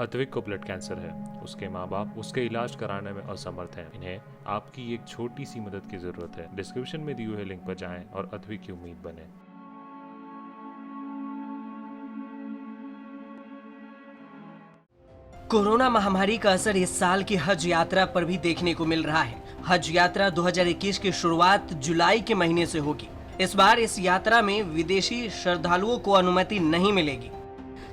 अद्विक को blood cancer है। उसके माँ बाप उसके इलाज कराने में असमर्थ हैं। इन्हें आपकी एक छोटी सी मदद की जरूरत है। डिस्क्रिप्शन में दिए हुए लिंक पर जाएं और अद्विक की उम्मीद बने। कोरोना महामारी का असर इस साल की हज यात्रा पर भी देखने को मिल रहा है। हज यात्रा 2021 की शुरुआत जुलाई के महीने से होगी। इस बार इस यात्रा में विदेशी श्रद्धालुओं को अनुमति नहीं मिलेगी।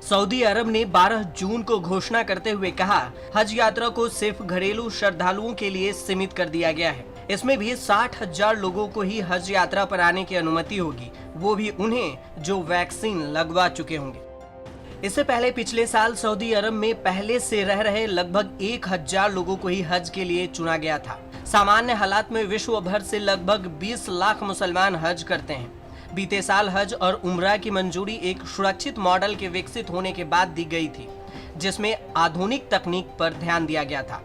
सऊदी अरब ने 12 जून को घोषणा करते हुए कहा, हज यात्रा को सिर्फ घरेलू श्रद्धालुओं के लिए सीमित कर दिया गया है। इसमें भी 60,000 लोगों को ही हज यात्रा पर आने की अनुमति होगी, वो भी उन्हें जो वैक्सीन लगवा चुके होंगे। इससे पहले पिछले साल सऊदी अरब में पहले से रह रहे लगभग 1,000 लोगों को ही हज के लिए चुना गया था। सामान्य हालात में विश्व भर से लगभग 20 लाख मुसलमान हज करते हैं। बीते साल हज और उम्रा की मंजूरी एक सुरक्षित मॉडल के विकसित होने के बाद दी गई थी, जिसमें आधुनिक तकनीक पर ध्यान दिया गया था।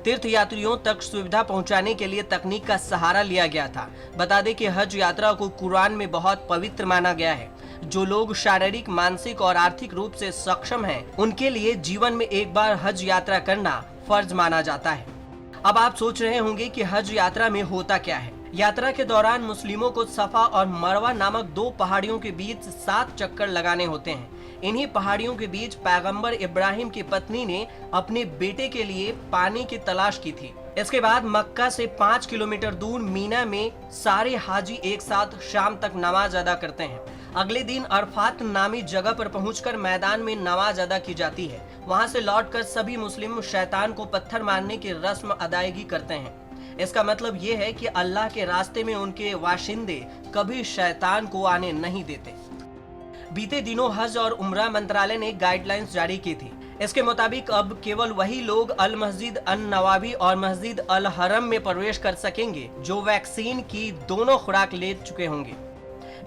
तीर्थ यात्रियों तक सुविधा पहुंचाने के लिए तकनीक का सहारा लिया गया था। बता दें कि हज यात्रा को कुरान में बहुत पवित्र माना गया है। जो लोग शारीरिक, मानसिक और आर्थिक रूप से सक्षम हैं, उनके लिए जीवन में एक बार हज यात्रा करना फर्ज माना जाता है। अब आप सोच रहे होंगे कि हज यात्रा में होता क्या है। यात्रा के दौरान मुस्लिमों को सफा और मरवा नामक 2 पहाड़ियों के बीच 7 चक्कर लगाने होते हैं। इन्हीं पहाड़ियों के बीच पैगंबर इब्राहिम की पत्नी ने अपने बेटे के लिए पानी की तलाश की थी। इसके बाद मक्का से 5 किलोमीटर दूर मीना में सारे हाजी एक साथ शाम तक नमाज अदा करते हैं। अगले दिन अरफात नामी जगह पर पहुंचकर मैदान में नमाज अदा की जाती है। वहां से लौटकर सभी मुस्लिम शैतान को पत्थर मारने की रस्म अदायगी करते हैं। इसका मतलब ये है कि अल्लाह के रास्ते में उनके वाशिंदे कभी शैतान को आने नहीं देते। बीते दिनों हज और उम्रा मंत्रालय ने गाइडलाइंस जारी की थी। इसके मुताबिक अब केवल वही लोग अल मस्जिद अन नवाबी और मस्जिद अल हरम में प्रवेश कर सकेंगे जो वैक्सीन की दोनों खुराक ले चुके होंगे।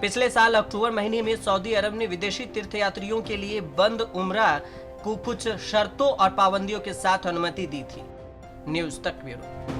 पिछले साल अक्टूबर महीने में सऊदी अरब ने विदेशी तीर्थयात्रियों के लिए बंद उम्रा को कुछ शर्तों और पाबंदियों के साथ अनुमति दी थी। न्यूज़ तक ब्यूरो।